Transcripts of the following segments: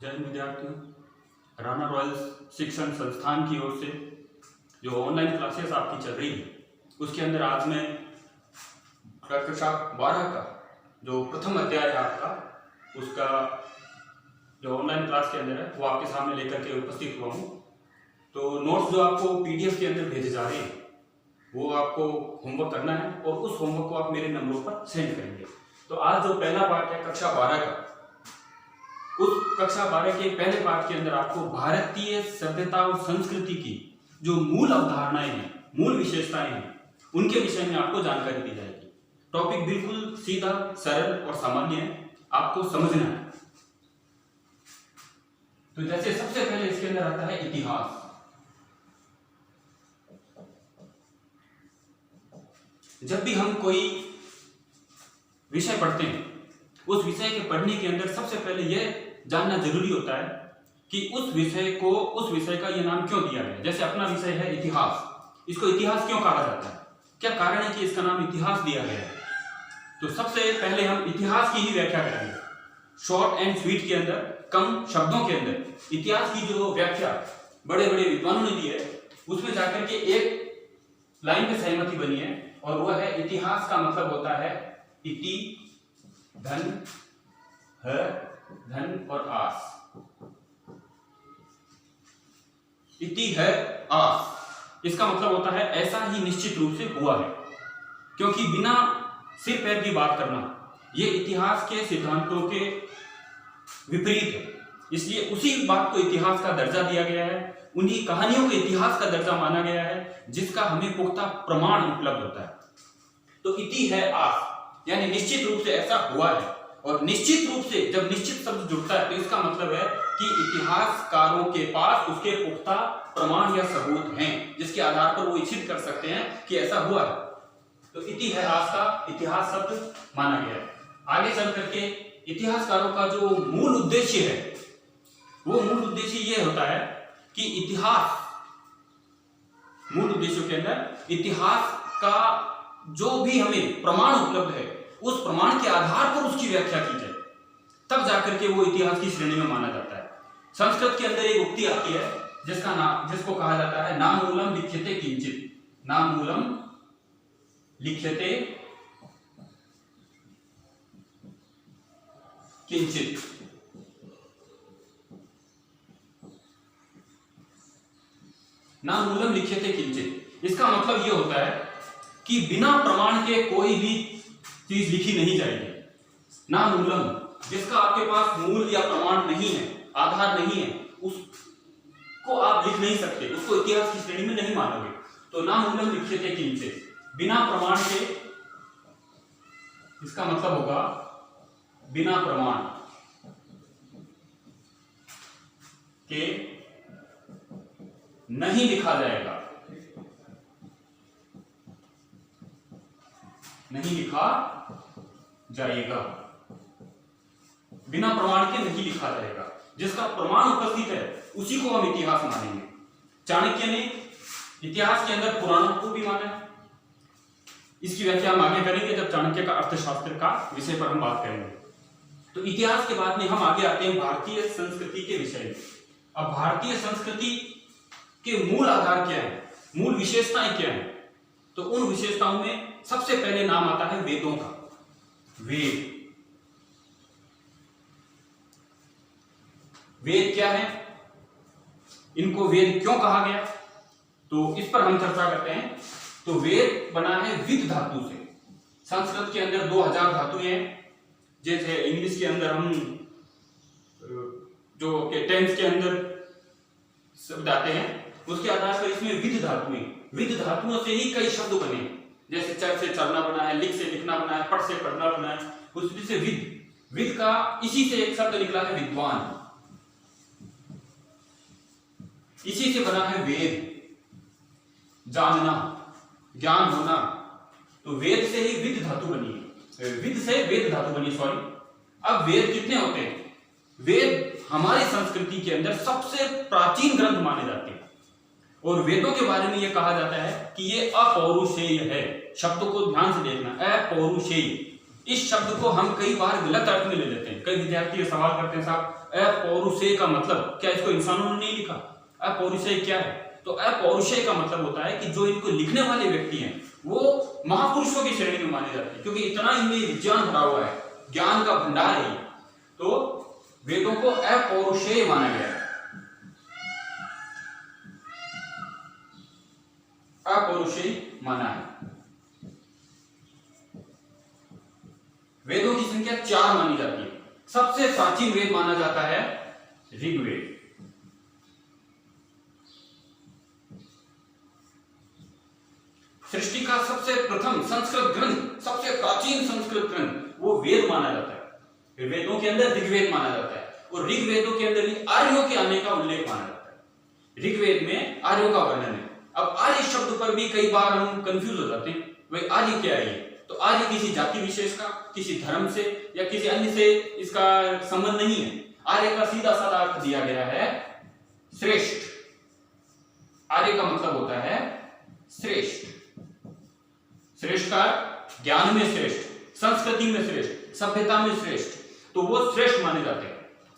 जय हिंद विद्यार्थियों, राणा रॉयल्स शिक्षण संस्थान की ओर से जो ऑनलाइन क्लासेस आपकी चल रही है उसके अंदर आज मैं कक्षा 12 का जो प्रथम अध्याय है आपका उसका जो ऑनलाइन क्लास के अंदर है वो आपके सामने लेकर के उपस्थित हुआ हूँ। तो नोट्स जो आपको पीडीएफ के अंदर भेजे जा रहे हैं वो आपको होमवर्क करना है और उस होमवर्क को आप मेरे नंबरों पर सेंड करेंगे। तो आज जो पहला पार्ट है कक्षा 12 का, उस कक्षा 12 के पहले पार्ट के अंदर आपको भारतीय सभ्यता और संस्कृति की जो मूल अवधारणाएं हैं, मूल विशेषताएं हैं, उनके विषय में आपको जानकारी दी जाएगी। टॉपिक बिल्कुल सीधा, सरल और सामान्य है, आपको समझना है। तो जैसे सबसे पहले इसके अंदर आता है इतिहास। जब भी हम कोई विषय पढ़ते हैं उस विषय के पढ़ने के अंदर सबसे पहले यह जानना जरूरी होता है कि उस विषय का यह नाम क्यों दिया गया। जैसे अपना विषय है इतिहास, इसको इतिहास क्यों कहा जाता है, क्या कारण है कि इसका नाम इतिहास दिया गया है। तो सबसे पहले हम इतिहास की ही व्याख्या करेंगे, शॉर्ट एंड स्वीट के अंदर, कम शब्दों के अंदर इतिहास की जो व्याख्या बड़े बड़े विद्वानों ने दी है उसमें जाकर के एक लाइन पे सहमति बनी है और वह है इतिहास का मतलब होता है इति धन और आस। इति है आस, इसका मतलब होता है ऐसा ही निश्चित रूप से हुआ है, क्योंकि बिना सिर पैर की बात करना यह इतिहास के सिद्धांतों के विपरीत है। इसलिए उसी बात को इतिहास का दर्जा दिया गया है, उन्हीं कहानियों को इतिहास का दर्जा माना गया है जिसका हमें पुख्ता प्रमाण उपलब्ध होता है। तो इति है आस यानी निश्चित रूप से ऐसा हुआ है, और निश्चित रूप से जब निश्चित शब्द जुड़ता है तो इसका मतलब है कि इतिहासकारों के पास उसके पुख्ता प्रमाण या सबूत हैं जिसके आधार पर वो सिद्ध कर सकते हैं कि ऐसा हुआ है। तो इति है आस का इतिहास शब्द माना गया है। आगे चल करके इतिहासकारों का जो मूल उद्देश्य है वो मूल उद्देश्य ये होता है कि इतिहास, मूल उद्देश्यों के अंदर इतिहास का जो भी हमें प्रमाण उपलब्ध है उस प्रमाण के आधार पर उसकी व्याख्या की जाए, तब जाकर के वो इतिहास की श्रेणी में माना जाता है। संस्कृत के अंदर एक उक्ति आती है जिसको कहा जाता है नामूलम लिख्यते किंचित। नामूलम लिख्यते किंचित। नामूलम लिख्यते किंचित, इसका मतलब यह होता है कि बिना प्रमाण के कोई भी चीज लिखी नहीं जाएगी। नामूलम, जिसका आपके पास मूल या प्रमाण नहीं है, आधार नहीं है, उसको आप लिख नहीं सकते, उसको इतिहास की श्रेणी में नहीं मानोगे। तो नामूलम लिख्यते किंचित, बिना प्रमाण के, इसका मतलब होगा बिना प्रमाण के नहीं लिखा जाएगा, नहीं लिखा जाएगा, बिना प्रमाण के नहीं लिखा जाएगा। जिसका प्रमाण उपस्थित है उसी को हम इतिहास मानेंगे। चाणक्य ने इतिहास के अंदर पुराणों को भी माना है। इसकी व्याख्या हम आगे करेंगे जब चाणक्य का अर्थशास्त्र का विषय पर हम बात करेंगे। तो इतिहास के बाद में हम आगे आते हैं भारतीय संस्कृति के विषय में। अब भारतीय संस्कृति के मूल आधार क्या है, मूल विशेषताएं क्या है, तो उन विशेषताओं में सबसे पहले नाम आता है वेदों का। वेद, वेद क्या है, इनको वेद क्यों कहा गया, तो इस पर हम चर्चा करते हैं। तो वेद बना है विद धातु से। संस्कृत के अंदर 2000 धातुएं हैं, जैसे इंग्लिश के अंदर हम जो के टेंस के अंदर शब्द आते हैं उसके आधार पर इसमें विद धातुएं, विद धातुओं से ही कई शब्द बने, जैसे चर से चलना बना है, लिख से लिखना बना है, पढ़ से पढ़ना बना है, उसी से विद का इसी से एक शब्द निकला है विद्वान, इसी से बना है वेद, जानना, ज्ञान होना। तो वेद से ही विद धातु बनी है, विद से वेद धातु बनी, सॉरी। अब वेद कितने होते हैं, वेद हमारी संस्कृति के अंदर सबसे प्राचीन ग्रंथ माने जाते हैं और वेदों के बारे में यह कहा जाता है कि ये अपौरुषेय है। शब्दों को ध्यान से देखना, अपौरुषेय, इस शब्द को हम कई बार गलत अर्थ में ले लेते हैं। कई विद्यार्थी ये सवाल करते हैं, साहब अपौरुषेय का मतलब क्या? इसको इंसानों ने नहीं लिखा। अपौरुषेय क्या है? तो अपौरुषेय का मतलब होता है कि जो इनको लिखने वाले व्यक्ति हैं वो महापुरुषों की श्रेणी में माने जाते हैं, क्योंकि इतना इनमें विज्ञान भरा हुआ है, ज्ञान का भंडार है। तो वेदों को अपौरुषेय माना गया है, अपौरुषेय माना है। वेदों की संख्या 4 मानी जाती है। सबसे प्राचीन वेद माना जाता है ऋग्वेद। सृष्टि का सबसे प्रथम संस्कृत ग्रंथ, सबसे प्राचीन संस्कृत ग्रंथ वो वेद माना जाता है। वेदों के अंदर ऋग्वेद माना जाता है, और ऋग्वेदों के अंदर ही आर्यों के आने का उल्लेख माना जाता है। ऋग्वेद में आर्यों का वर्णन है। अब आर्य शब्द पर भी कई बार हम कंफ्यूज हो जाते हैं, भाई आर्य क्या है? तो आर्य किसी जाति विशेष का, किसी धर्म से या किसी अन्य से इसका संबंध नहीं है। आर्य का सीधा साधा अर्थ दिया गया है श्रेष्ठ। आर्य का मतलब होता है श्रेष्ठ। श्रेष्ठ का ज्ञान में श्रेष्ठ, संस्कृति में श्रेष्ठ, सभ्यता में श्रेष्ठ, तो वो श्रेष्ठ माने जाते हैं।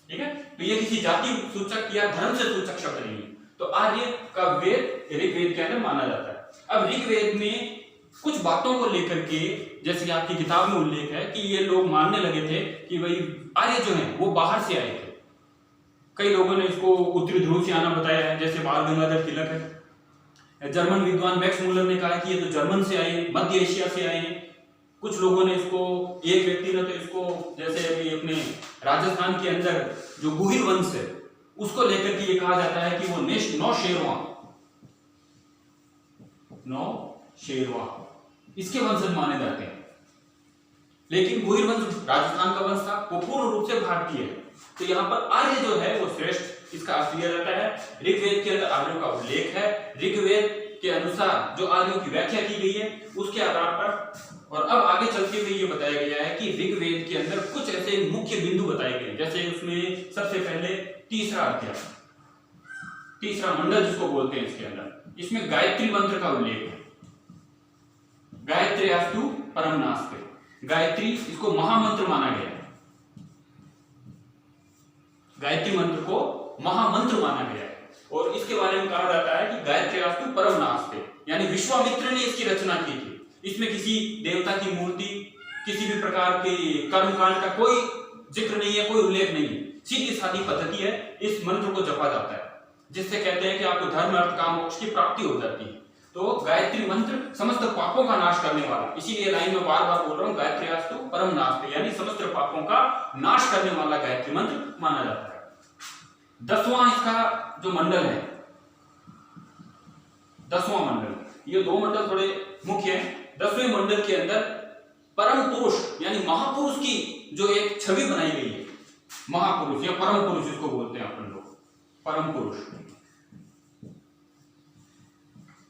ठीक है, तो ये किसी जाति सूचक या धर्म से सूचक शब्द नहीं है। तो आर्य का वेद ऋग्वेद के अंदर माना जाता है। अब ऋग्वेद में कुछ बातों को लेकर के, जैसे कि आपकी किताब में उल्लेख है कि ये लोग मानने लगे थे कि भाई आर्य जो है वो बाहर से आए थे। कई लोगों ने इसको उत्तरी ध्रुव से आना बताया है, जैसे बाल गंगाधर तिलक है। जर्मन विद्वान मैक्स मुलर ने कहा कि ये तो जर्मन से आए, मध्य एशिया से आए हैं। कुछ लोगों ने इसको, एक व्यक्ति ने तो इसको, जैसे अभी अपने राजस्थान के अंदर जो गुहिल वंश है उसको लेकर के ये कहा जाता है कि वो नौशेरवा इसके वंशज माने जाते हैं। लेकिन गुहिल वंश राजस्थान का वंश था, वो पूर्ण रूप से भारतीय है। तो यहाँ पर आर्य जो है वो श्रेष्ठ, इसका अर्थ लिया जाता है। ऋग्वेद के अंदर आर्यों का उल्लेख है। ऋग्वेद के अनुसार जो आर्यों की व्याख्या की गई है उसके आधार पर, और अब आगे चलते हुए ये बताया गया है कि ऋग्वेद के अंदर कुछ ऐसे मुख्य बिंदु बताए गए, जैसे उसमें सबसे पहले तीसरा अध्याय, तीसरा मंडल जिसको बोलते हैं, इसके अंदर इसमें गायत्री मंत्र का उल्लेख है। गायत्र्यास्तु परम नास्ते, गायत्री इसको महामंत्र माना गया है। गायत्री मंत्र को महामंत्र माना गया है, और इसके बारे में कहा जाता है कि गायत्र्यास्तु परम नास्ते, यानी विश्वामित्र ने इसकी रचना की थी। इसमें किसी देवता की मूर्ति, किसी भी प्रकार के कर्मकांड का कोई जिक्र नहीं है, कोई उल्लेख नहीं है। सीधी सादी पद्धति है, इस मंत्र को जपा जाता है, जिससे कहते हैं कि आपको धर्म अर्थ काम मोक्ष की प्राप्ति हो जाती है। तो गायत्री मंत्र समस्त पापों का नाश करने वाला, इसीलिए लाइन में बार बार बोल रहा हूं, गायत्र्यास्तु परम नास्ते, यानी समस्त पापों का नाश करने वाला गायत्री मंत्र माना जाता है। 10वां इसका जो मंडल है, 10वां मंडल, ये 2 मंडल थोड़े मुख्य हैं। 10वें मंडल के अंदर परम पुरुष यानी महापुरुष की जो एक छवि बनाई गई है, महापुरुष या परम पुरुष जिसको बोलते हैं अपन लोग, परम पुरुष।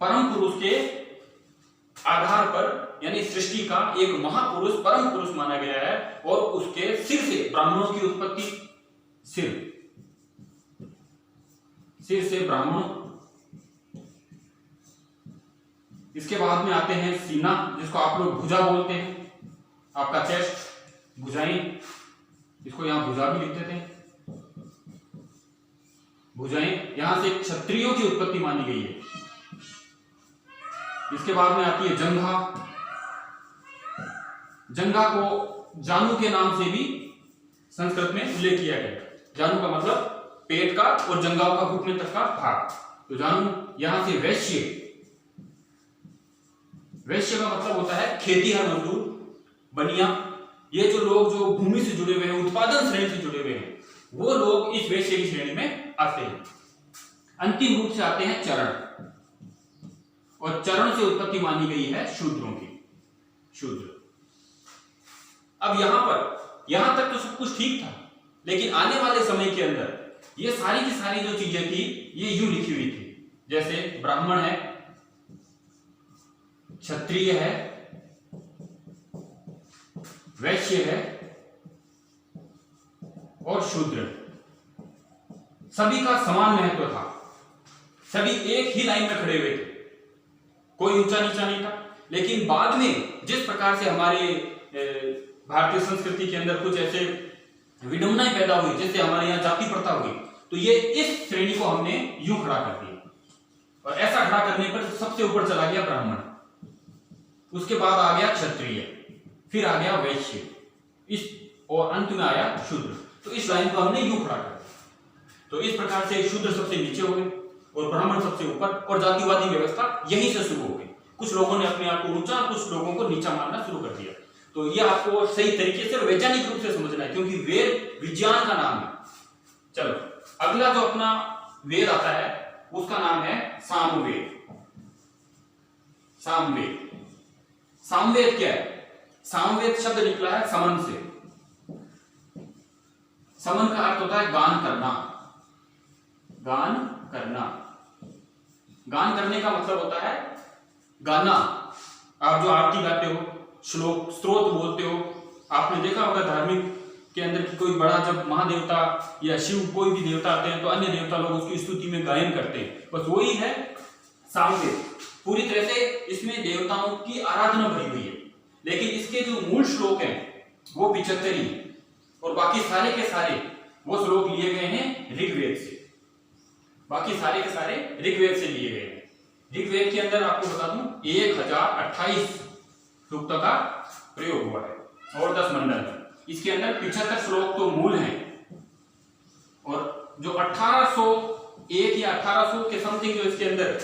परम पुरुष के आधार पर यानी सृष्टि का एक महापुरुष परम पुरुष माना गया है, और उसके सिर से ब्राह्मणों की उत्पत्ति, सिर से ब्राह्मण। इसके बाद में आते हैं सीना, जिसको आप लोग भुजा बोलते हैं, आपका चेस्ट, भुजाएं, इसको यहां भुजा भी लिखते थे, भुजाएं। यहां से क्षत्रियों की उत्पत्ति मानी गई है। इसके बाद में आती है जंघा। जंघा को जानू के नाम से भी संस्कृत में उल्लेख किया गया। जानू का मतलब पेट का, और जंघाओं का घुटने तक का भाग, तो जानू। यहां से वैश्य, वैश्य का मतलब होता है खेतीहर मजदूर, बनिया। ये जो लोग जो भूमि से जुड़े हुए हैं, उत्पादन श्रेणी से जुड़े हुए हैं, वो लोग इस वैश्य की श्रेणी में आते हैं। अंतिम रूप से आते हैं चरण, और चरण से उत्पत्ति मानी गई है शूद्रों की, शूद्र। अब यहां तक तो सब कुछ ठीक था, लेकिन आने वाले समय के अंदर ये सारी की सारी जो चीजें थी ये यूं लिखी हुई थी, जैसे ब्राह्मण है, क्षत्रिय है, वैश्य है और शूद्र। सभी का समान महत्व था, सभी एक ही लाइन में खड़े हुए थे, कोई ऊंचा नीचा नहीं था। लेकिन बाद में जिस प्रकार से हमारे भारतीय संस्कृति के अंदर कुछ ऐसे विडंबनाएं पैदा हुई, जैसे हमारे यहाँ जाति प्रथा हुई, तो ये इस श्रेणी को हमने यूं खड़ा कर दिया, और ऐसा खड़ा करने पर सबसे ऊपर चला गया ब्राह्मण, उसके बाद आ गया क्षत्रिय, फिर आ गया वैश्य, इस और अंत में आया शूद्र। तो इस लाइन को हमने यूं खड़ा कर दिया। तो इस प्रकार से शूद्र सबसे नीचे हो गए और ब्राह्मण सबसे ऊपर, और जातिवादी व्यवस्था यहीं से शुरू हो गई। कुछ लोगों ने अपने आप को ऊंचा, कुछ लोगों को नीचा मानना शुरू कर दिया। तो ये आपको सही तरीके से और वैज्ञानिक रूप से समझना है, क्योंकि वेद विज्ञान का नाम है। चलो अगला जो अपना वेद आता है उसका नाम है सामवेद। सामवेद, सामवेद क्या है? सामवेद शब्द निकला है समन से। समन का अर्थ होता है गान करना। गान करना, गान करने का मतलब होता है गाना। आप जो आरती गाते हो, श्लोक स्त्रोत बोलते हो, आपने देखा होगा धार्मिक के अंदर कि कोई बड़ा जब महादेवता या शिव कोई भी देवता आते हैं तो अन्य देवता लोग उसकी स्तुति में गायन करते हैं। बस वही है सामवेद। पूरी तरह से इसमें देवताओं की आराधना भरी हुई है, लेकिन इसके जो मूल श्लोक हैं वो 75 ही, और बाकी सारे के सारे वो श्लोक लिए गए हैं ऋग्वेद से। बाकी सारे के सारे ऋग्वेद से लिए गए हैं। ऋग्वेद के अंदर आपको बता दूं 1028 सूक्तों का प्रयोग हुआ है और 10 मंडल। इसके अंदर 75 श्लोक तो मूल हैं, और जो 1801 या 1800 के समथिंग जो इसके अंदर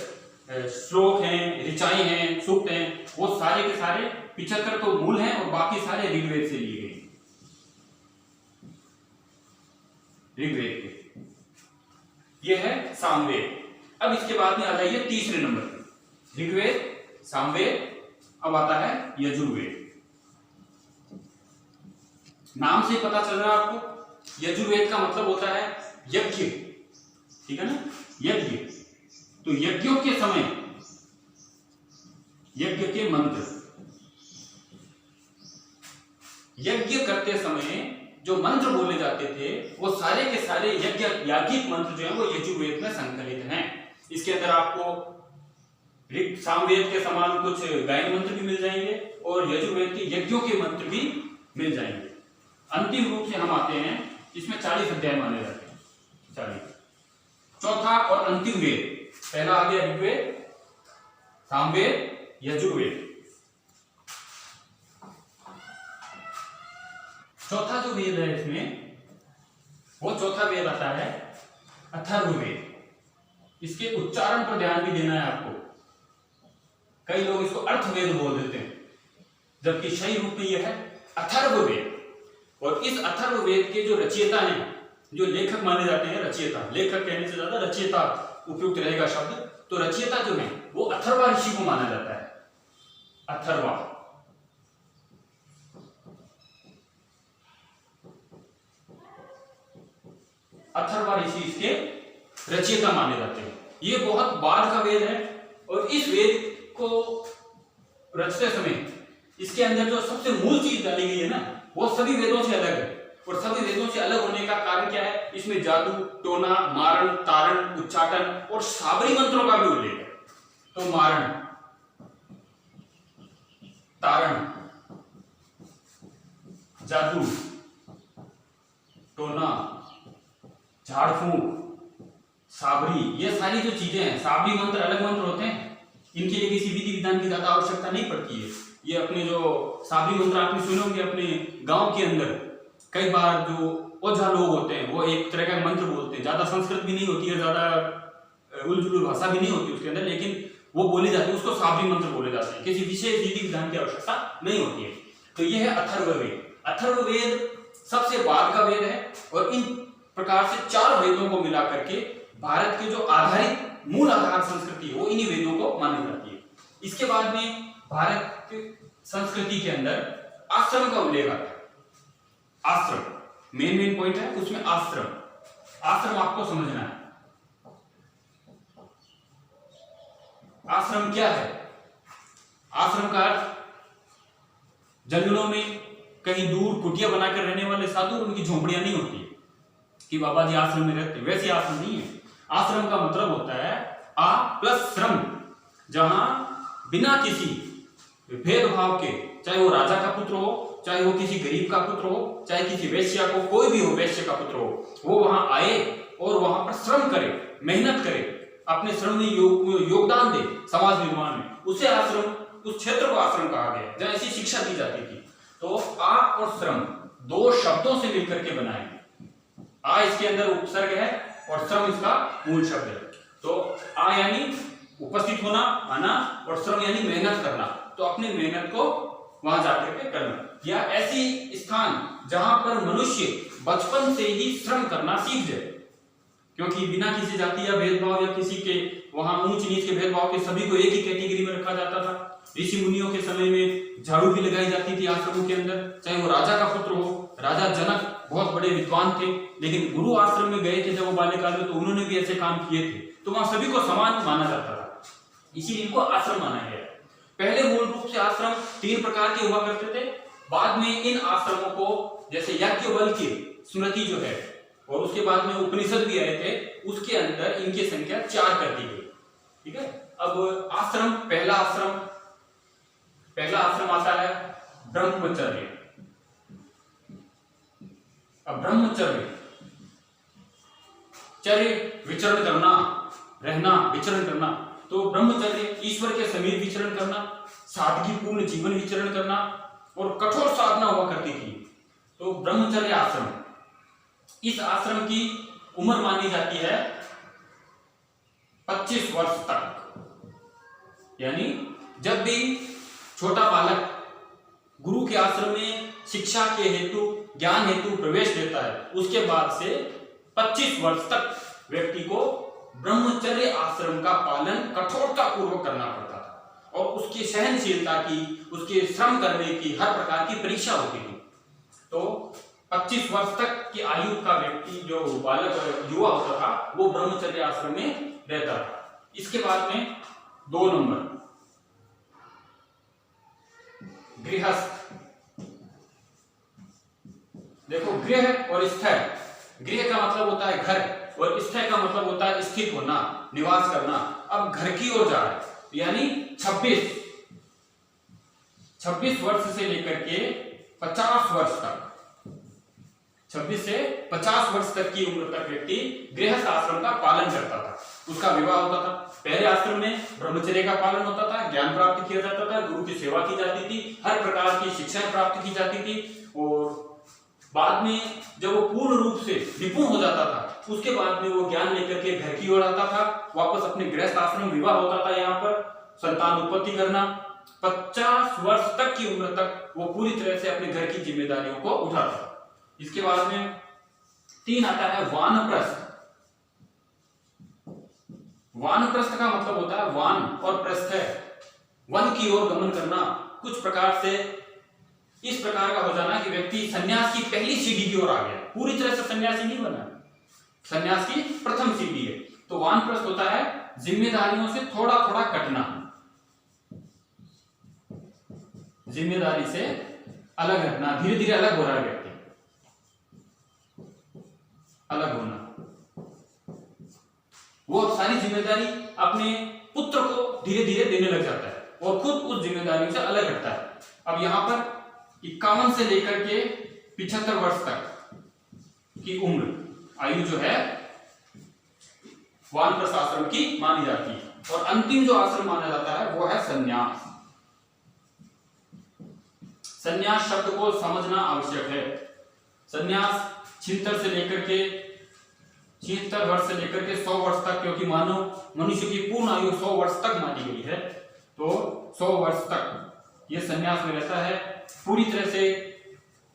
श्लोक हैं, ऋचाएं हैं, सूक्त हैं, वो सारे के सारे 75 तो मूल हैं और बाकी सारे ऋग्वेद से लिए गए। ऋग्वेद के ये है सामवेद। अब इसके बाद में आ जाइए तीसरे नंबर पे, ऋग्वेद, सामवेद, अब आता है यजुर्वेद। नाम से पता चल रहा है आपको, यजुर्वेद का मतलब होता है यज्ञ, ठीक है ना, यज्ञ। तो यज्ञों के समय यज्ञ के मंत्र, यज्ञ करते समय जो मंत्र बोले जाते थे वो सारे के सारे यज्ञ याज्ञिक मंत्र जो है वो यजुर्वेद में संकलित हैं। इसके अंदर आपको सामवेद के समान कुछ गायन मंत्र भी मिल जाएंगे और यजुर्वेद के यज्ञों के मंत्र भी मिल जाएंगे। अंतिम रूप से हम आते हैं, इसमें 40 अध्याय माने जाते हैं, 40। चौथा और अंतिम वेद, पहला आ गया ऋग्वेद, सामवेद, यजुर्वेद। चौथा जो वेद है इसमें, वो चौथा वेद आता है अथर्ववेद। इसके उच्चारण पर ध्यान भी देना है आपको। कई लोग इसको अर्थवेद बोल देते हैं, जबकि सही रूप में यह है अथर्ववेद। और इस अथर्ववेद के जो रचयिता हैं, जो लेखक माने जाते हैं, रचयिता, लेखक कहने से ज्यादा रचयिता उपयुक्त रहेगा शब्द, तो रचयिता जो है वो अथर्वा ऋषि को माना जाता है। अथर्वा, अथर्वा ऋषि इसके रचयिता माने जाते हैं। ये बहुत बाद का वेद है, और इस वेद को रचते समय इसके अंदर जो सबसे मूल चीज डाली गई है ना, वो सभी वेदों से अलग है। और सभी वेदों से अलग होने का कारण क्या है? इसमें जादू, टोना, मारण, तारण, उच्चाटन और साबरी मंत्रों का भी उल्लेख है। तो मारण, तारण, जादू, टोना, झाड़ फूंक, साबरी, ये सारी जो चीजें हैं, साबरी मंत्र अलग मंत्र होते हैं, इनके लिए किसी विधि विधान की ज्यादा आवश्यकता नहीं पड़ती है। ये अपने जो साबरी मंत्र आपने सुने होंगे अपने गांव के अंदर, कई बार जो ओझा लोग होते हैं वो एक तरह का मंत्र बोलते हैं, ज्यादा संस्कृत भी नहीं होती है, ज्यादा उलझुल भाषा भी नहीं होती उसके अंदर, लेकिन वो बोली जाती है, उसको साबरी मंत्र बोले जाते हैं, किसी विशेष विधि विधान की आवश्यकता नहीं होती है। तो ये है अथर्ववेद। अथर्ववेद सबसे बाद का वेद है, और इन प्रकार से 4 वेदों को मिला करके भारत के जो आधारित मूल आधार संस्कृति है वो इन्हीं वेदों को मानी जाती है। इसके बाद में भारत की संस्कृति के अंदर आश्रम का उल्लेख आता है। आश्रम मेन पॉइंट है उसमें, आश्रम। आश्रम आपको समझना है, आश्रम क्या है? आश्रम का अर्थ जंगलों में कहीं दूर कुटिया बनाकर रहने वाले साधु, उनकी झोंपड़ियां नहीं होती कि बाबा जी आश्रम में रहते, वैसे आश्रम नहीं है। आश्रम का मतलब होता है आ प्लस श्रम, जहां बिना किसी भेदभाव के, चाहे वो राजा का पुत्र हो चाहे वो किसी गरीब का पुत्र हो, चाहे किसी वैश्या को, कोई भी हो वैश्य का पुत्र हो, वो वहां आए और वहां पर श्रम करे, मेहनत करे, अपने श्रम में योगदान दे समाज निर्माण में, उसे आश्रम, उस क्षेत्र को आश्रम कहा गया जहां ऐसी शिक्षा दी जाती थी। तो आ और श्रम दो शब्दों से मिलकर के बनाए। आ इसके अंदर उपसर्ग है और श्रम इसका मूल शब्द है। तो आ यानी उपस्थित होना, आना, और श्रम यानी मेहनत करना। तो अपनी मेहनत को वहां जाकर के करना, या ऐसी स्थान जहां पर मनुष्य बचपन से ही श्रम करना सीख जाए, क्योंकि बिना किसी जाति या भेदभाव या किसी के वहां ऊंच नीच के भेदभाव के सभी को एक ही कैटेगरी में रखा जाता था। ऋषि मुनियों के समय में झाड़ू भी लगाई जाती थी आश्रमों के अंदर, चाहे वो राजा का पुत्र हो। राजा जनक बहुत बड़े विद्वान थे, लेकिन गुरु आश्रम में गए थे जब वो बाल्यकाल में, तो उन्होंने भी ऐसे काम किए थे। तो वहां सभी को समान माना जाता था, इसीलिए इनको आश्रम माना गया। पहले मूल रूप से आश्रम 3 प्रकार के हुआ करते थे। बाद में इन आश्रमों को, जैसे याज्ञवल्क्य स्मृति जो है, और उसके बाद में उपनिषद भी आए थे, उसके अंदर इनकी संख्या 4 कर दी गई। ठीक है। अब आश्रम, पहला आश्रम आता है ब्रह्मचर्य। अब ब्रह्मचर्य, चर्य विचरण करना, रहना, विचरण करना। तो ब्रह्मचर्य ईश्वर के समीप विचरण करना, सादगीपूर्ण जीवन विचरण करना, और कठोर साधना हुआ करती थी। तो ब्रह्मचर्य आश्रम, इस आश्रम की उम्र मानी जाती है 25 वर्ष तक। यानी जब भी छोटा बालक गुरु के आश्रम में शिक्षा के हेतु, ज्ञान हेतु प्रवेश लेता है, उसके बाद से 25 वर्ष तक व्यक्ति को ब्रह्मचर्य आश्रम का पालन कठोरता पूर्वक करना पड़ता था, और उसकी सहनशीलता की, उसके श्रम करने की हर प्रकार की परीक्षा होती थी। तो 25 वर्ष तक की आयु का व्यक्ति, जो बालक युवा होता था, वो ब्रह्मचर्य आश्रम में रहता था। इसके बाद में 2 नंबर गृहस्थ। देखो, गृह और स्थय, गृह का मतलब होता है घर, और स्थय का मतलब होता है स्थित होना, निवास करना। अब घर की ओर जा रहा है, यानी 26 वर्ष से लेकर के 50 वर्ष तक, 26 से 50 वर्ष तक की उम्र तक व्यक्ति गृहस्थ आश्रम का पालन करता था। उसका विवाह होता था। पहले आश्रम में ब्रह्मचर्य का पालन होता था, ज्ञान प्राप्त किया जाता था, गुरु की सेवा की जाती थी, हर प्रकार की शिक्षा प्राप्त की जाती थी। और बाद में जब वो पूर्ण रूप से निपुण हो जाता था, उसके बाद में वो ज्ञान लेकर के घर की ओर आता था, वापस अपने गृहस्थ आश्रम, विवाह होता था, यहाँ पर संतान उत्पत्ति करना। 50 वर्ष तक की उम्र तक वो पूरी तरह से अपने घर की जिम्मेदारियों को उठाता था। इसके बाद में 3 आता है वानप्रस्थ। वानप्रस्थ का मतलब होता है वान और प्रस्थ है, वन की ओर गमन करना, कुछ प्रकार से इस प्रकार का हो जाना कि व्यक्ति सन्यास की पहली सीढ़ी की ओर आ गया, पूरी तरह से सन्यासी नहीं बना, सन्यास की प्रथम सीढ़ी है। तो वानप्रस्थ होता है जिम्मेदारियों से थोड़ा थोड़ा कटना, जिम्मेदारी से अलग हटना, धीरे धीरे अलग हो रहा है व्यक्ति, अलग होना। वो सारी जिम्मेदारी अपने पुत्र को धीरे धीरे देने लग जाता है और खुद उस जिम्मेदारियों से अलग हटता है। अब यहां पर 51 से लेकर के 75 वर्ष तक की उम्र आयु जो है वानप्रस्थ आश्रम की मानी जाती है। और अंतिम जो आश्रम माना जाता है वो है संन्यास। संन्यास शब्द को समझना आवश्यक है। संन्यास 76 वर्ष से लेकर के 100 वर्ष तक, क्योंकि मानव मनुष्य की पूर्ण आयु 100 वर्ष तक मानी गई है, तो 100 वर्ष तक ये संन्यास में रहता है। पूरी तरह से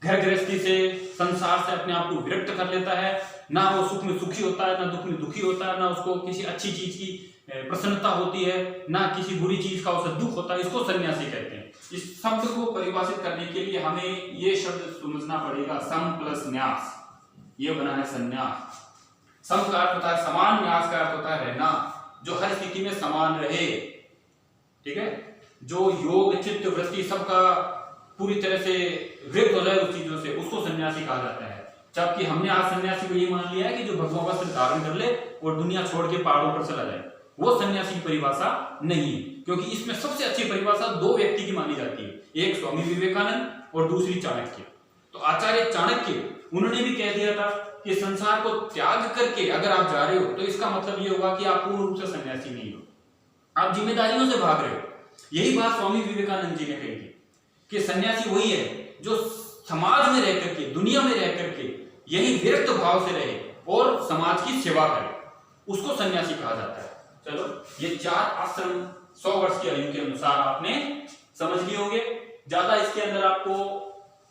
घर गृहस्थी से, संसार से अपने आप को विरक्त कर लेता है। ना वो सुख में सुखी होता है, ना दुख में दुखी होता है, ना उसको किसी अच्छी चीज की प्रसन्नता होती है, ना किसी बुरी चीज का उसे दुख होता है। इसको सन्यासी कहते हैं। इस शब्द को परिभाषित करने के लिए हमें ये शब्द समझना पड़ेगा, सम प्लस न्यास, ये बना है संन्यास। सम का अर्थ होता है समान, न्यास का अर्थ होता है रहना, जो हर स्थिति में समान रहे। ठीक है, जो योग चित्त वृत्ति सबका पूरी तरह से विरक्त हो जाए उस चीजों से, उसको सन्यासी कहा जाता है। जबकि हमने आज सन्यासी को ये मान लिया है कि जो भगवान वस्त्र धारण कर ले और दुनिया छोड़ के पहाड़ों पर चला जाए, वो सन्यासी की परिभाषा नहीं है। क्योंकि इसमें सबसे अच्छी परिभाषा 2 व्यक्ति की मानी जाती है, एक स्वामी विवेकानंद और दूसरी चाणक्य। तो आचार्य चाणक्य उन्होंने भी कह दिया था कि संसार को त्याग करके अगर आप जा रहे हो तो इसका मतलब ये होगा कि आप पूर्ण रूप से सन्यासी नहीं हो, आप जिम्मेदारियों से भाग रहे हो। यही बात स्वामी विवेकानंद जी ने कही थी कि सन्यासी वही है जो समाज में रह करके, दुनिया में रह करके यही विरक्त भाव से रहे और समाज की सेवा करे, उसको सन्यासी कहा जाता है। चलो, ये 4 आश्रम 100 वर्ष की आयु के अनुसार आपने समझ लिए होंगे। ज्यादा इसके अंदर आपको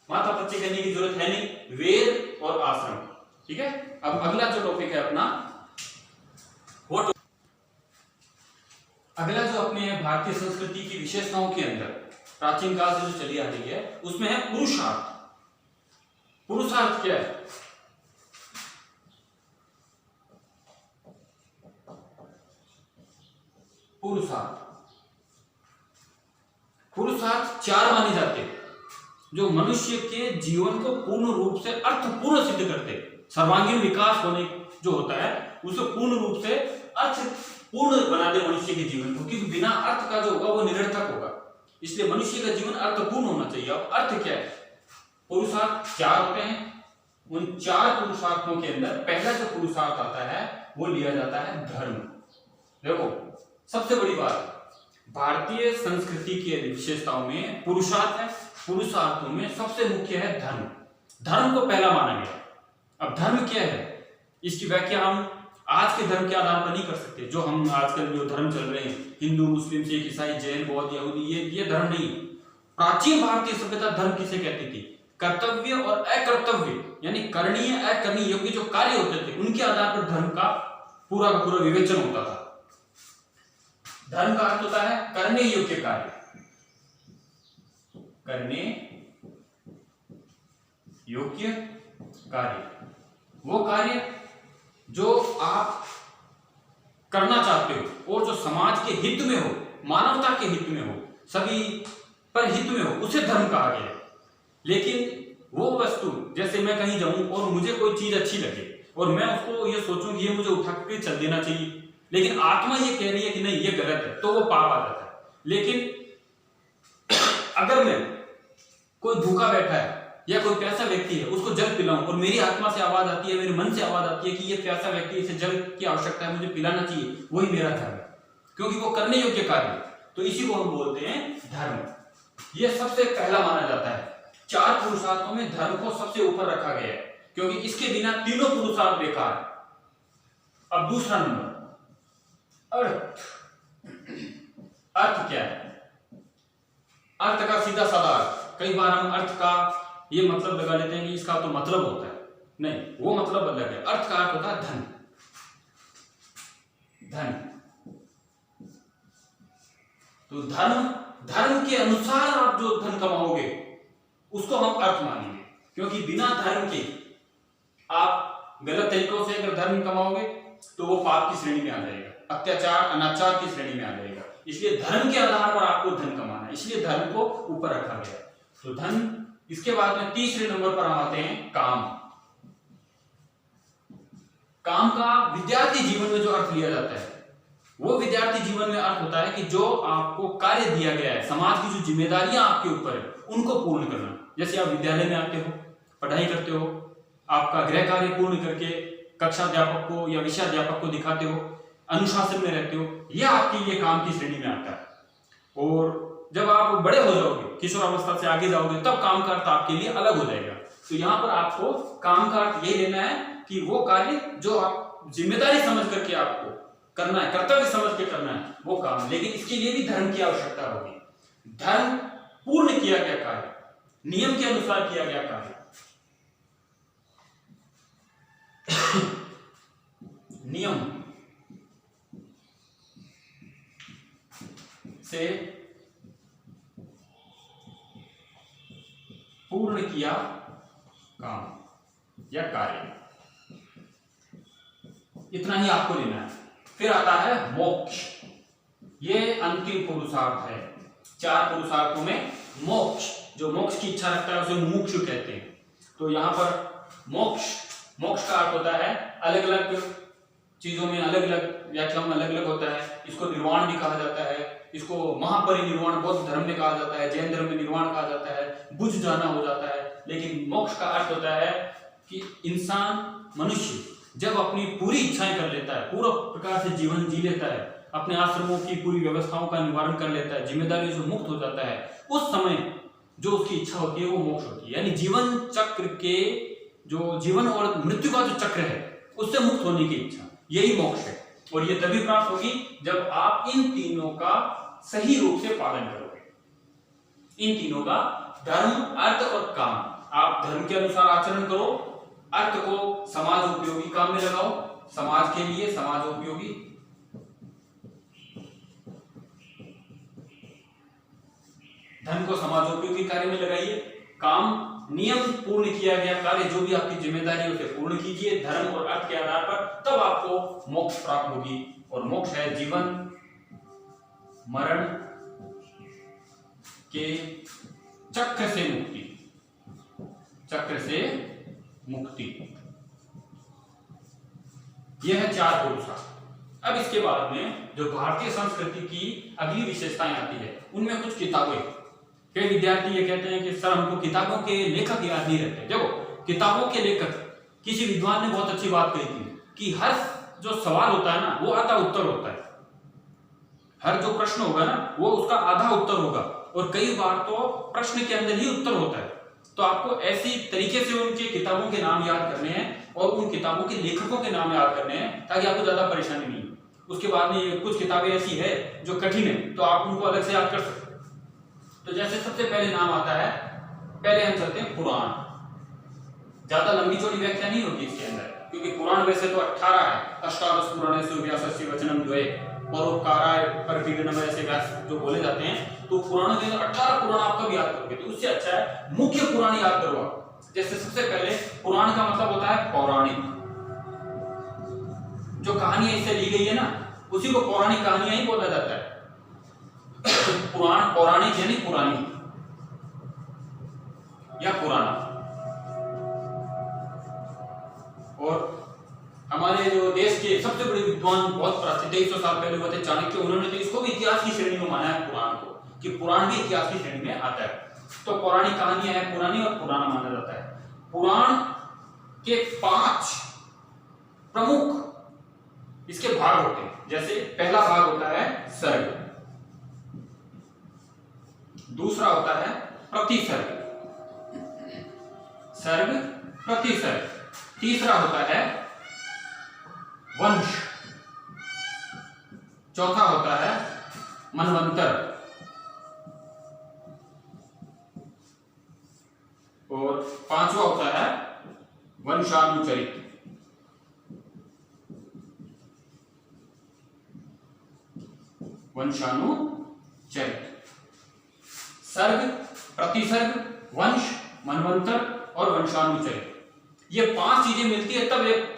माथा पच्ची करने की जरूरत है नहीं, वेद और आश्रम। ठीक है, अब अगला जो टॉपिक है अपना, वो अगला जो अपने भारतीय संस्कृति की विशेषताओं के अंदर प्राचीन काल से जो चली आ रही है उसमें है पुरुषार्थ। पुरुषार्थ क्या है? पुरुषार्थ 4 माने जाते हैं जो मनुष्य के जीवन को पूर्ण रूप से अर्थपूर्ण सिद्ध करते, सर्वांगीण विकास होने जो होता है उसे पूर्ण रूप से अर्थपूर्ण बना दे मनुष्य के जीवन को, क्योंकि बिना अर्थ का जो होगा वो निरर्थक होगा। इसलिए मनुष्य का जीवन अर्थपूर्ण होना चाहिए। अब अर्थ क्या है? पुरुषार्थ 4 होते हैं। उन 4 पुरुषार्थों के अंदर पहला जो पुरुषार्थ आता है वो लिया जाता है धर्म। देखो, सबसे बड़ी बात भारतीय संस्कृति की विशेषताओं में पुरुषार्थ है। पुरुषार्थों में सबसे मुख्य है धर्म। धर्म को पहला माना गया। अब धर्म क्या है, इसकी व्याख्या हम आज के धर्म के आधार पर नहीं कर सकते। जो हम आजकल जो धर्म चल रहे हैं, हिंदू, मुस्लिम, सिख, ईसाई, जैन, बौद्ध, यहूदी, ये धर्म नहीं। प्राचीन भारतीय सभ्यता धर्म किसे कहती थी? कर्तव्य और अकर्तव्य, यानी करणीय अकरणीय योग्य जो कार्य होते थे उनके आधार पर धर्म का पूरा विवेचन होता था। धर्म का अर्थ होता है करने योग्य कार्य, करने योग्य कार्य, वो कार्य जो आप करना चाहते हो और जो समाज के हित में हो, मानवता के हित में हो, सभी पर हित में हो, उसे धर्म कहा गया है। लेकिन वो वस्तु, जैसे मैं कहीं जाऊं और मुझे कोई चीज अच्छी लगे और मैं उसको ये सोचूं कि ये मुझे उठा के चल देना चाहिए, लेकिन आत्मा ये कह रही है कि नहीं ये गलत है, तो वो पाप आ जाता है। लेकिन अगर मैं कोई भूखा बैठा है या कोई प्यासा व्यक्ति है उसको जल पिलाऊं और मेरी आत्मा से आवाज आती है, मेरे मन से आवाज आती है कि ये प्यासा व्यक्ति, इसे जल की आवश्यकता है, मुझे पिलाना चाहिए, वही मेरा धर्म है, क्योंकि वो करने योग्य कार्य है। तो इसी को हम बोलते हैं धर्म। ये सबसे पहला माना जाता है। 4 पुरुषार्थों में धर्म को सबसे ऊपर रखा गया है, क्योंकि इसके बिना तीनों पुरुषार्थ बेकार। अब दूसरा नंबर अर्थ। अर्थ क्या है? अर्थ का सीधा साधा अर्थ, कई बार हम अर्थ का ये मतलब लगा लेते हैं कि इसका तो मतलब होता है, नहीं, वो मतलब अलग है। अर्थ का अर्थ होता है धन। धन, तो धर्म के अनुसार आप जो धन कमाओगे उसको हम अर्थ मानेंगे, क्योंकि बिना धर्म के आप गलत तरीकों से अगर धर्म कमाओगे तो वो पाप की श्रेणी में आ जाएगा, अत्याचार अनाचार की श्रेणी में आ जाएगा। इसलिए धर्म के आधार पर आपको धन कमाना है, इसलिए धर्म को ऊपर रखा गया। तो धन। इसके बाद में तीसरे नंबर पर हम आते हैं काम। काम का विद्यार्थी जीवन में जो अर्थ लिया जाता है वो विद्यार्थी जीवन में अर्थ होता है कि जो आपको कार्य दिया गया है, समाज की जो जिम्मेदारियां आपके ऊपर है उनको पूर्ण करना। जैसे आप विद्यालय में आते हो, पढ़ाई करते हो, आपका गृह कार्य पूर्ण करके कक्षा अध्यापक को या विषय अध्यापक को दिखाते हो, अनुशासन में रहते हो, यह आपके लिए काम की श्रेणी में आता है। और जब आप बड़े हो जाओगे, किशोरावस्था से आगे जाओगे, तब काम का अर्थ आपके लिए अलग हो जाएगा। तो यहां पर आपको काम का अर्थ ये लेना है कि वो कार्य जो आप जिम्मेदारी समझ करके आपको करना है, कर्तव्य समझ के करना है, वो काम। लेकिन इसके लिए भी धर्म की आवश्यकता होगी। धर्म पूर्ण किया गया कार्य, नियम के अनुसार किया गया कार्य। नियम से पूर्ण किया काम या कार्य, इतना ही आपको लेना है। फिर आता है मोक्ष। ये अंतिम पुरुषार्थ है। 4 पुरुषार्थों में मोक्ष, जो मोक्ष की इच्छा रखता है उसे मुमुक्षु कहते हैं। तो यहां पर मोक्ष का अर्थ होता है अलग अलग चीजों में अलग अलग व्याख्याओं में अलग अलग होता है। इसको निर्वाण भी कहा जाता है, इसको महापरिनिर्वाण बौद्ध धर्म में कहा जाता है, जैन धर्म में निर्वाण कहा जाता है, बुझ जाना हो जाता है। लेकिन मोक्ष का अर्थ होता है कि इंसान मनुष्य जब अपनी पूरी इच्छाएं कर लेता है, पूरा प्रकार से जीवन जी लेता है, अपने आश्रमों की पूरी व्यवस्थाओं का निवारण कर लेता है, जिम्मेदारियों से मुक्त हो जाता है, उस समय जो उसकी इच्छा होती है वो मोक्ष होती है। यानी जीवन चक्र के जो जीवन और मृत्यु का जो चक्र है उससे मुक्त होने की इच्छा, यही मोक्ष है। और ये तभी प्राप्त होगी जब आप इन तीनों का सही रूप से पालन करोगे। इन तीनों का धर्म, अर्थ और काम। आप धर्म के अनुसार आचरण करो, अर्थ को समाज उपयोगी काम में लगाओ, समाज के लिए समाज उपयोगी, धन को समाजोपयोगी कार्य में लगाइए, काम नियम पूर्ण किया गया कार्य जो भी आपकी जिम्मेदारी है उसे पूर्ण कीजिए धर्म और अर्थ के आधार पर, तब आपको मोक्ष प्राप्त होगी। और मोक्ष है जीवन मरण के चक्र से मुक्ति, चक्र से मुक्ति। यह है 4 पुरुषार्थ। अब इसके बाद में जो भारतीय संस्कृति की अगली विशेषताएं आती है, उनमें कुछ किताबें। कई विद्यार्थी ये कहते हैं कि सर हमको किताबों के लेखक याद नहीं रहते। देखो, किताबों के लेखक, किसी विद्वान ने बहुत अच्छी बात कही थी कि हर जो सवाल होता है ना वो आधा उत्तर होता है। हर जो प्रश्न होगा ना वो उसका आधा उत्तर होगा, और कई बार तो प्रश्न के अंदर ही उत्तर होता है। तो आपको ऐसी तरीके से उनके किताबों के नाम याद करने हैं और उन किताबों के लेखकों के नाम याद करने हैं ताकि आपको ज्यादा परेशानी नहीं हो। उसके बाद में कुछ किताबें ऐसी है जो कठिन है, तो आप उनको अलग से याद कर सकते हैं। तो जैसे सबसे पहले नाम आता है, पहले हम चलते हैं पुराण। ज्यादा लंबी चौड़ी व्याख्या नहीं होती इसके अंदर, क्योंकि पुराण वैसे तो 18 है। अष्टादश पुराणेषु व्यासस्य वचनम द्वये परोपकाराय परिपीडनम, ऐसे व्यास जो बोले जाते हैं। तो पुराणों के अंदर 18 पुराण आप कब याद करोगे तो उससे अच्छा है मुख्य पुराण याद करो आप। जैसे सबसे पहले पुराण का मतलब होता है पौराणिक, जो कहानियां इससे ली गई है ना उसी को पौराणिक कहानियां ही बोला जाता है। पुराण पौराणिक यानी पुरानी या पुराना। और हमारे जो देश के सबसे बड़े विद्वान बहुत प्रसिद्ध 2300 साल पहले हुए थे चाणक्य, उन्होंने तो इसको भी इतिहास की श्रेणी में माना है पुराण को, कि पुराण भी इतिहास की श्रेणी में आता है। तो पौराणिक कहानियां है पुरानी और पुराना माना जाता है। पुराण के 5 प्रमुख इसके भाग होते हैं। जैसे पहला भाग होता है सर्ग, दूसरा होता है प्रतिसर्ग, सर्ग प्रतिसर्ग, तीसरा होता है वंश, चौथा होता है मनवंतर, और पांचवा होता है वंशानुचरित। वंशानुचरित, सर्ग, प्रतिसर्ग, वंश, मनवंतर और वंशानुचरित, ये 5 चीजें मिलती है तब एक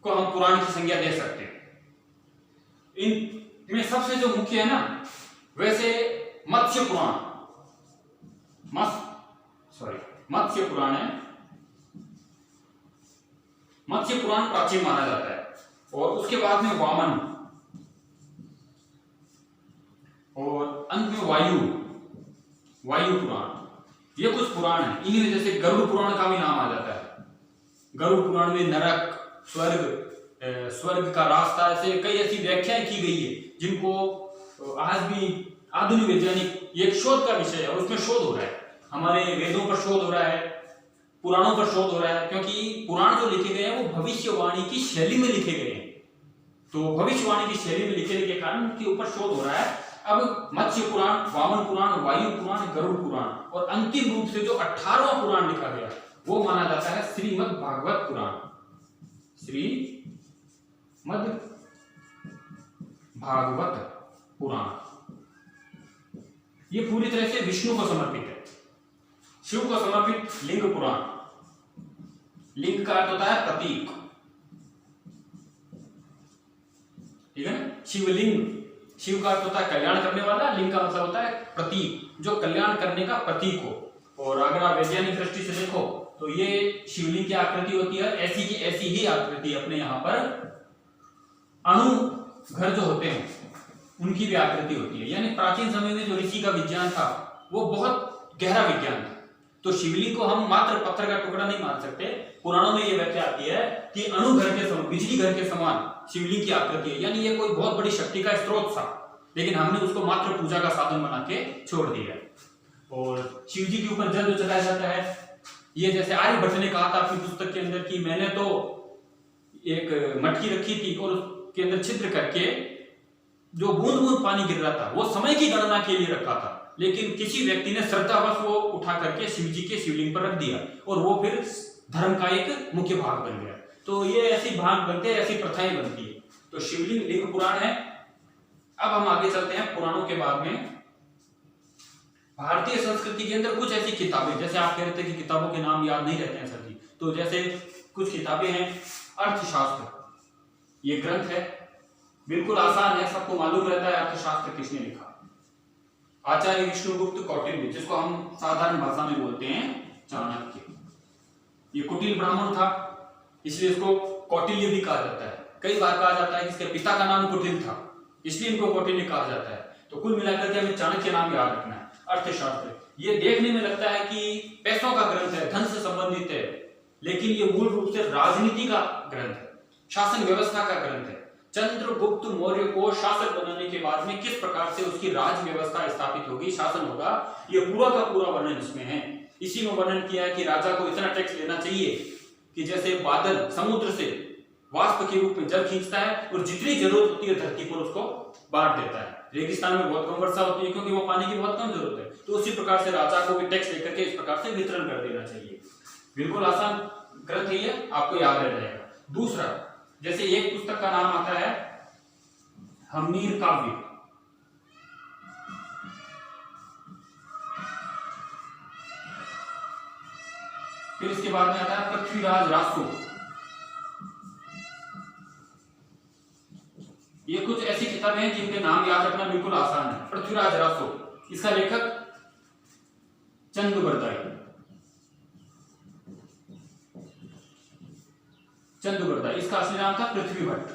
को हम पुराण की संज्ञा दे सकते हैं। इनमें सबसे जो मुख्य है ना, वैसे मत्स्य पुराण, मत्स्य पुराण है। मत्स्य पुराण प्राचीन माना जाता है। और उसके बाद में वामन, और अंत में वायु पुराण। ये कुछ पुराण है। इन्हीं में जैसे गरुड़ पुराण का भी नाम आ जाता है। गरुड़ पुराण में नरक, स्वर्ग का रास्ता, ऐसे कई ऐसी व्याख्याएं की गई है जिनको आज भी आधुनिक वैज्ञानिक, ये एक शोध का विषय है और उसमें शोध हो रहा है। हमारे वेदों पर शोध हो रहा है, पुराणों पर शोध हो रहा है, क्योंकि पुराण जो लिखे गए हैं वो भविष्यवाणी की शैली में लिखे गए हैं। तो भविष्यवाणी की शैली में लिखने के कारण उनके ऊपर शोध हो रहा है। अब मत्स्य पुराण, वामन पुराण, वायु पुराण, गरुड़ पुराण, और अंतिम रूप से जो 18वां पुराण लिखा गया वो माना जाता है श्रीमद् भागवत पुराण। श्रीमद् भागवत पुराण ये पूरी तरह से विष्णु को समर्पित है, शिव को समर्पित लिंग पुराण। लिंग का अर्थ होता है प्रतीक, ठीक है ना। शिवलिंग, शिव का अर्थ होता है कल्याण करने वाला, लिंग का मतलब होता है प्रतीक, जो कल्याण करने का प्रतीक हो। और अगर आप वैज्ञानिक दृष्टि से देखो तो ये शिवलिंग की आकृति होती है, ऐसी की ऐसी ही आकृति अपने यहाँ पर अणु घर जो होते हैं उनकी भी आकृति होती है। यानी प्राचीन समय में जो ऋषि का विज्ञान था वो बहुत गहरा विज्ञान था। तो शिवलिंग को हम मात्र पत्थर का टुकड़ा नहीं मान सकते। पुराणों में ये व्याख्या आती है कि अणु घर के समान, बिजली घर के समान शिवलिंग की आकृति है, यानी ये कोई बहुत बड़ी शक्ति का स्रोत था, लेकिन हमने उसको मात्र पूजा का साधन बना के छोड़ दिया। और शिव जी के ऊपर जल चढ़ाया जाता है। ये जैसे आर्यभट्ट ने कहा था अपनी पुस्तक के अंदर कि मैंने तो एक मटकी रखी थी और उसके अंदर छिद्र करके जो बूंद बूंद पानी गिर रहा था वो समय की गणना के लिए रखा था, लेकिन किसी व्यक्ति ने श्रद्धावश वो उठा करके शिव जी के शिवलिंग पर रख दिया और वो फिर धर्म का एक मुख्य भाग बन गया। तो ये ऐसी भाग बनते हैं, ऐसी प्रथाएं बनती है। तो शिवलिंग लिंग पुराण है। अब हम आगे चलते हैं पुराणों के बाद में। भारतीय संस्कृति के अंदर कुछ ऐसी किताबें, जैसे आप कह रहे थे कि किताबों के नाम याद नहीं रहते हैं सर जी, तो जैसे कुछ किताबें हैं। अर्थशास्त्र, ये ग्रंथ है, बिल्कुल आसान है, सबको मालूम रहता है अर्थशास्त्र किसने लिखा। आचार्य विष्णुगुप्त कौटिल्य, जिसको हम साधारण भाषा में बोलते हैं चाणक्य। ये कुटिल ब्राह्मण था, इसलिए इसको कौटिल्य भी कहा जाता है। कई बार कहा जाता है कि इसके पिता का नाम कुटिल था, इसलिए इनको कौटिल्य कहा जाता है। तो कुल मिलाकर के हमें चाणक्य नाम याद रखना है। अर्थशास्त्र, ये देखने में लगता है कि पैसों का ग्रंथ है, धन से संबंधित है, लेकिन ये मूल रूप से राजनीति का ग्रंथ है, शासन व्यवस्था का ग्रंथ है। चंद्रगुप्त मौर्य को शासक बनाने के बाद में किस प्रकार से उसकी राज व्यवस्था स्थापित होगी, शासन होगा, ये पूरा का पूरा वर्णन इसमें है। इसी में वर्णन किया है कि राजा को इतना टैक्स लेना चाहिए कि जैसे बादल समुद्र से वाष्प के रूप में जल खींचता है और जितनी जरूरत होती है धरती पर उसको बांट देता है। रेगिस्तान में बहुत कम वर्षा होती है क्योंकि वो पानी की बहुत कम जरूरत है, तो उसी प्रकार से राजा को भी टैक्स लेकर के इस प्रकार से वितरण कर देना चाहिए। बिल्कुल आसान ग्रंथ है ये, आपको याद रह जाएगा। दूसरा, जैसे एक पुस्तक का नाम आता है हम्मीर काव्य, फिर इसके बाद में आता है पृथ्वीराज रासो। ये कुछ ऐसी किताबें हैं जिनके नाम याद रखना बिल्कुल आसान है। पृथ्वीराज रासो, इसका लेखक चंदुबरदाई। चंदुबरदाई, इसका असली नाम था पृथ्वी भट्ट।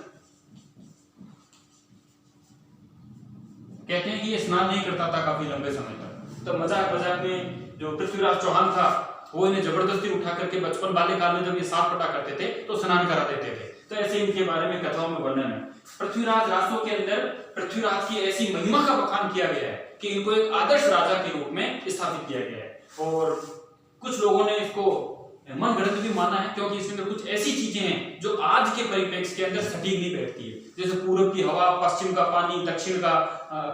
कहते हैं कि ये स्नान नहीं करता था काफी लंबे समय तक, तो मजाक मजाक में जो पृथ्वीराज चौहान था वो इन्हें जबरदस्ती उठा करके बचपन वाले काल में जब ये साफ पटा करते थे तो स्नान करा देते थे। तो ऐसे इनके बारे में कथाओं में वर्णन है। पृथ्वीराज रासो के अंदर पृथ्वीराज की ऐसी महिमा का बखान किया गया है कि इनको एक आदर्श राजा के रूप में स्थापित किया गया है। और कुछ लोगों ने इसको मन गढ़ंत भी माना है क्योंकि इसके अंदर कुछ ऐसी चीजें हैं जो आज के परिप्रेक्ष्य के अंदर सटीक नहीं बैठती है। जैसे पूर्व की हवा, पश्चिम का पानी, दक्षिण का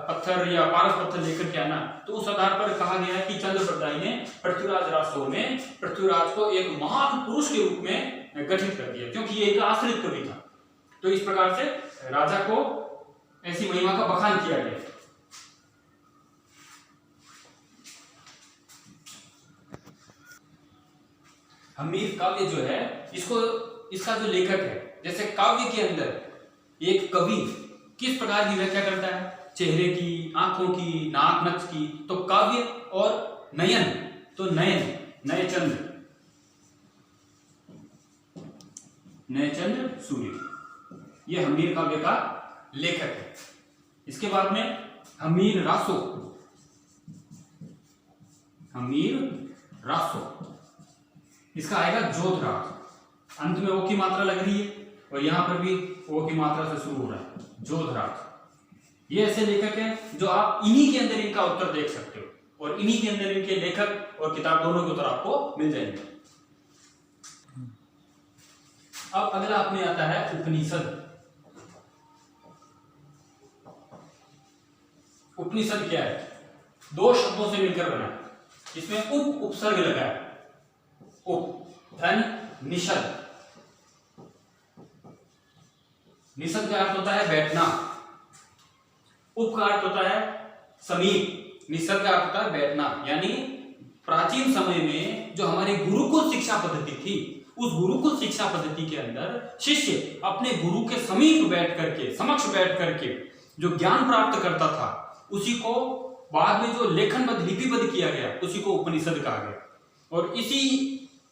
पत्थर या पारस पत्थर लेकर के आना। तो उस आधार पर कहा गया है कि चंद्रबरदाई ने पृथ्वीराज रासो में पृथ्वीराज को एक महान पुरुष के रूप में गठित कर दिया, क्योंकि ये एक आश्रित कवि था। तो इस प्रकार से राजा को ऐसी महिमा का बखान किया गया। हम्मीर काव्य जो है, इसका जो लेखक है, जैसे काव्य के अंदर एक कवि किस प्रकार की व्याख्या करता है, चेहरे की, आंखों की, नाक नक्श की, तो काव्य और नयन, तो नयन, नए चंद्र, नए चंद्र सूर्य, ये हम्मीर काव्य का लेखक है। इसके बाद में हम्मीर रासो, हम्मीर रासो, इसका आएगा जोधराज। अंत में ओ की मात्रा लग रही है और यहां पर भी ओ की मात्रा से शुरू हो रहा है, जोधराज। ये ऐसे लेखक हैं जो आप इन्हीं के अंदर इनका उत्तर देख सकते हो और इन्हीं के अंदर इनके लेखक और किताब दोनों के उत्तर आपको मिल जाएंगे। अब अगला अपने आता है उपनिषद। उपनिषद क्या है? दो शब्दों से मिलकर बना है, इसमें उपसर्ग लगा है, उप धन निषद। निषद का अर्थ होता है बैठना, उप का अर्थ होता है समीप, निषद का अर्थ होता है बैठना। यानी प्राचीन समय में जो हमारी गुरुकुल शिक्षा पद्धति थी, उस गुरुकुल शिक्षा पद्धति के अंदर शिष्य अपने गुरु के समीप बैठ करके, समक्ष बैठ करके जो ज्ञान प्राप्त करता था, उसी को बाद में जो लेखनबद्ध, लिपिबद्ध किया गया, उसी को उपनिषद कहा गया। और इसी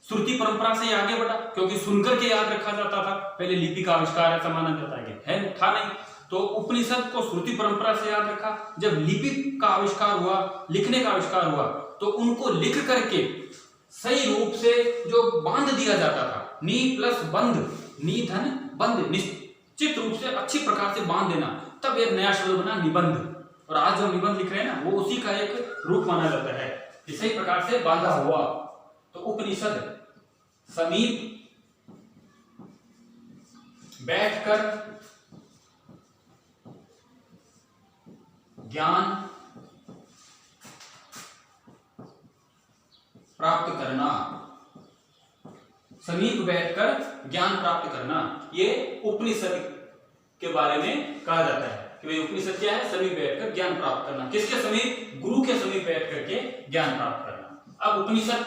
श्रुति परंपरा से आगे बढ़ा, क्योंकि सुनकर के याद रखा जाता था, पहले लिपि का आविष्कार ऐसा माना जाता है था नहीं, तो उपनिषद को श्रुति परंपरा से याद रखा। जब लिपि का आविष्कार हुआ, लिखने का आविष्कार हुआ, तो उनको लिख करके सही रूप से जो बांध दिया जाता था, नी प्लस बंध, नी धन बंध, निश्चित रूप से अच्छी प्रकार से बांध देना, तब एक नया शब्द बना निबंध। और आज जो निबंध लिख रहे हैं ना, वो उसी का एक रूप माना जाता है, इसी प्रकार से बांधा हुआ। तो उपनिषद समीप बैठकर ज्ञान प्राप्त करना, समीप बैठकर ज्ञान प्राप्त करना, ये उपनिषद के बारे में कहा जाता है कि भाई उपनिषद क्या है, समीप बैठकर ज्ञान प्राप्त करना। किसके समीप? गुरु के समीप बैठ करके ज्ञान प्राप्त करना। अब उपनिषद,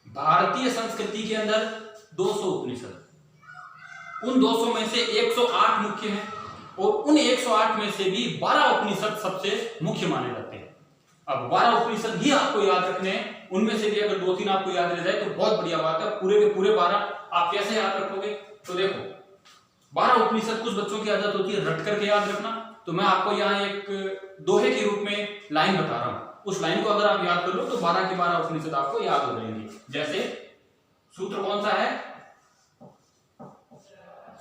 भारतीय संस्कृति के अंदर 200 उपनिषद, उन 200 में से 108 मुख्य हैं, और उन 108 में से भी 12 उपनिषद सबसे मुख्य माने जाते हैं। अब 12 उपनिषद ही आपको याद रखने हैं, उनमें से भी अगर 2-3 आपको याद रह जाए तो बहुत बढ़िया बात है। पूरे के पूरे 12 आप कैसे याद रखोगे? तो देखो, 12 उपनिषद, कुछ बच्चों की आदत होती है रट करके याद रखना, तो मैं आपको यहाँ एक दोहे के रूप में लाइन बता रहा हूं, उस लाइन को अगर आप याद कर लो तो 12 के 12 उपनिषद आपको याद हो जाएंगे। जैसे सूत्र कौन सा है?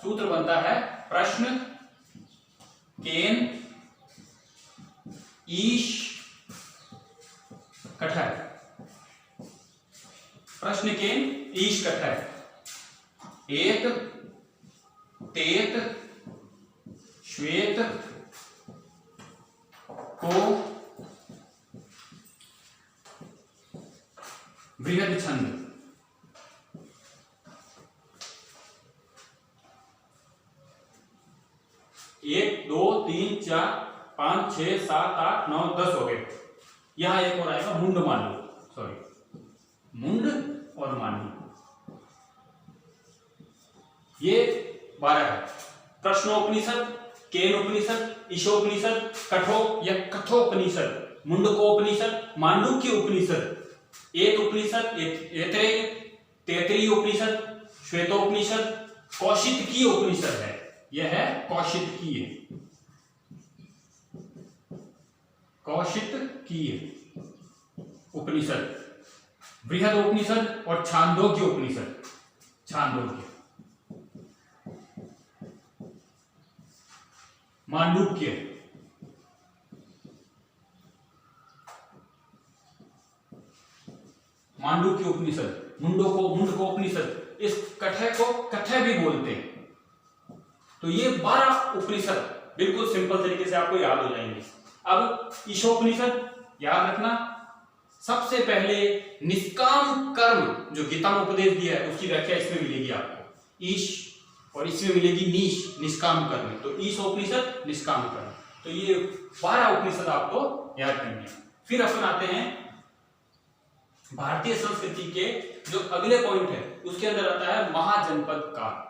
सूत्र बनता है प्रश्न केन ईश कठर, प्रश्न केन ईश कठर, एत तेत श्वेत को बृहद छंद। एक, दो, तीन, चार, 5, 6, 7, 8, 9, 10 हो गए। यहां एक और आएगा मुंड मांडू, सॉरी, मुंड और मांडू, ये 12 है। प्रश्नोपनिषद, केनोपनिषद, ईशोपनिषद, कठो या कठोपनिषद, मुंडकोपनिषद, मांडुक्य उपनिषद, एक उपनिषद, ऐतरेय, तैत्तिरीय उपनिषद, श्वेतोपनिषद, कौशितकीय उपनिषद है, यह है कौशितकीय, कौशितकीय उपनिषद, बृहदोपनिषद और छांदोग्य उपनिषद, छांदोग्य, मांडुक्य, मांडुक्य उपनिषद, मुंडको उपनिषद, इस कठे को कठे भी बोलते हैं। तो ये 12 उपनिषद बिल्कुल सिंपल तरीके से आपको याद हो जाएंगे। अब ईशोपनिषद याद रखना, सबसे पहले निष्काम कर्म जो गीता में उपदेश दिया है उसकी व्याख्या इसमें मिलेगी आपको, ईश, और इसमें मिलेगी नीश, निष्काम कर्म। तो ईशोपनिषद निष्काम कर्म, तो ये 12 उपनिषद आपको याद करनी है। फिर अपन आते हैं भारतीय संस्कृति के जो अगले पॉइंट है, उसके अंदर आता है महाजनपद काल।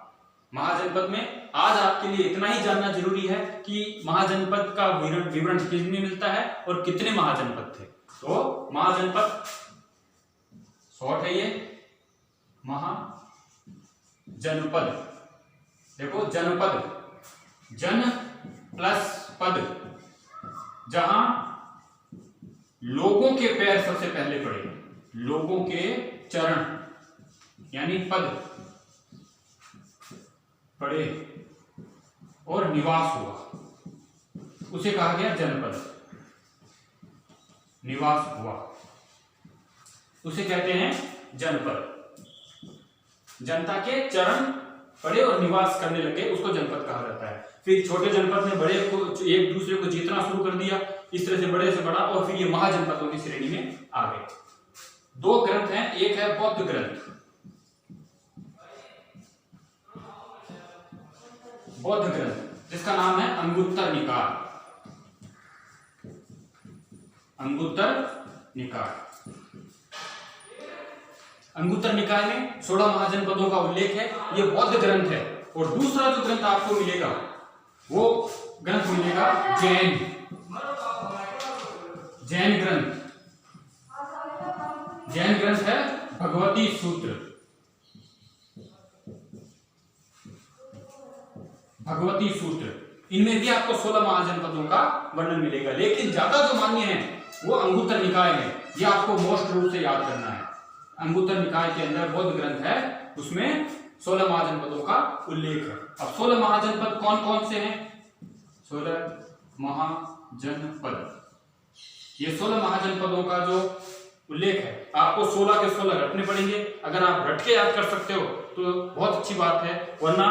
महाजनपद में आज आपके लिए इतना ही जानना जरूरी है कि महाजनपद का विवरण किसमें मिलता है और कितने महाजनपद थे। तो महाजनपद शॉर्ट है ये, महाजनपद। देखो जनपद, जन प्लस पद, जहां लोगों के पैर सबसे पहले पड़े, लोगों के चरण यानी पद पड़े और निवास हुआ, उसे कहा गया जनपद। निवास हुआ उसे कहते हैं जनपद। जनता के चरण पड़े और निवास करने लगे, उसको जनपद कहा जाता है। फिर छोटे जनपद ने बड़े को एक दूसरे को जीतना शुरू कर दिया, इस तरह से बड़े से बड़ा, और फिर ये महाजनपदों की श्रेणी में आ गए। 2 ग्रंथ हैं, एक है बौद्ध ग्रंथ, बौद्ध ग्रंथ जिसका नाम है अंगुत्तर निकाय, अंगुत्तर निकाय। अंगुत्तर निकाय में 16 महाजनपदों का उल्लेख है, ये बौद्ध ग्रंथ है। और दूसरा जो ग्रंथ आपको मिलेगा वो ग्रंथ मिलेगा जैन, जैन ग्रंथ। जैन ग्रंथ है भगवती सूत्र, भगवती सूत्र, इनमें भी आपको 16 महाजनपदों का वर्णन मिलेगा। लेकिन ज्यादा जो मान्य है वो अंगुत्तर निकाय है, ये आपको मोस्ट रूप से याद करना है। अंगुत्तर निकाय के अंदर बौद्ध ग्रंथ है, उसमें 16 महाजनपदों का उल्लेख है। अब 16 महाजनपद कौन कौन से हैं? 16 महाजनपद, ये 16 महाजनपदों का जो उल्लेख है आपको 16 के 16 रटने पड़ेंगे। अगर आप रट के याद कर सकते हो तो बहुत अच्छी बात है, वरना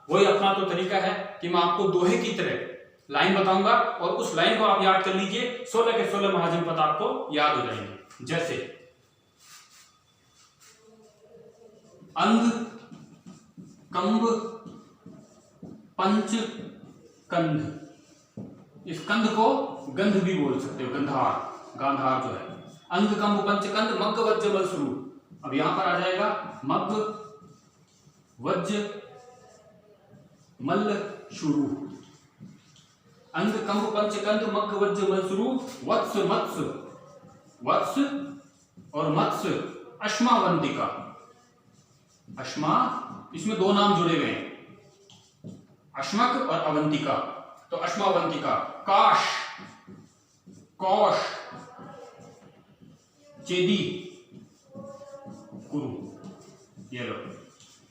वही अपना तो तरीका है कि मैं आपको दोहे की तरह लाइन बताऊंगा और उस लाइन को आप याद कर लीजिए, 16 के 16 महाजनपद आपको याद हो जाएंगे। जैसे अंग, कंब, पंच, कंध। इस कंध को गंध भी बोल सकते हो, गंधार, गांधार जो है। अंग, कंब, पंच, कंध, मग्ग, वज्र, मल, शुरू। अब यहां पर आ जाएगा मग्ग, वज्र, मल्ल, शुरू। अंग, कंब, पंच, कंध, मग्ग, वज्र, मल, शुरू। वत्स, मत्स्य, वत्स और मत्स्य, अश्मावंतिका। अश्मा, इसमें दो नाम जुड़े हुए हैं, अश्मक और अवंतिका। तो अश्मावंतिका। काश, कौश, चेदी, कुरु। ये लो,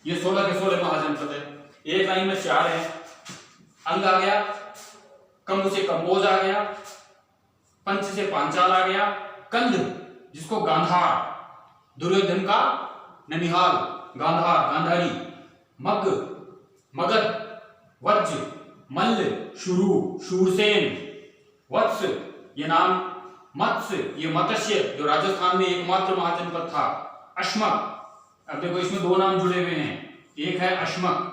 ये 16 के 16 महाजनपद है। एक लाइन में 4 है। अंग आ गया, कंब से कंबोज आ गया, पंच से पांचाल आ गया, कंध जिसको गांधार, दुर्योधन का ननिहाल, गांधार, गांधारी, मग्ग, मगध, वज्र, मल्ल, शुरू, शूरसेन, वत्स ये नाम, मत्स्य ये मत्स्य जो राजस्थान में एकमात्र महाजनपद था, अश्मक, अब देखो इसमें दो नाम जुड़े हुए हैं, एक है अश्मक,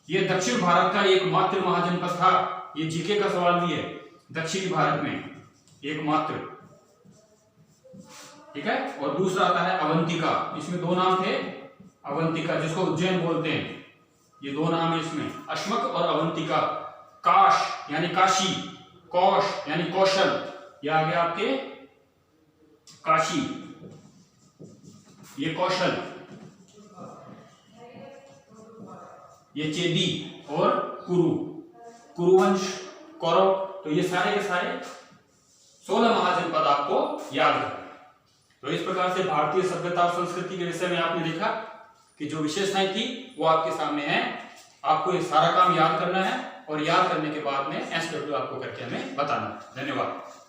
ये दक्षिण भारत का एकमात्र महाजनपद था। ये जीके का सवाल भी है, दक्षिणी भारत में एकमात्र, ठीक है। और दूसरा आता है अवंतिका, इसमें दो नाम थे, अवंतिका जिसको उज्जैन बोलते हैं, ये दो नाम है इसमें, अश्मक और अवंतिका। काश यानी काशी, कौश यानी कौशल, ये आ गया आपके काशी, ये कौशल, ये चेदी और कुरु, कुरुवंश, कौरव। तो ये सारे के सारे 16 महाजनपद आपको याद रखना। तो इस प्रकार से भारतीय सभ्यता और संस्कृति के विषय में आपने देखा कि जो विशेषताएं थी वो आपके सामने है। आपको ये सारा काम याद करना है और याद करने के बाद में SW आपको करके हमें बताना है। धन्यवाद।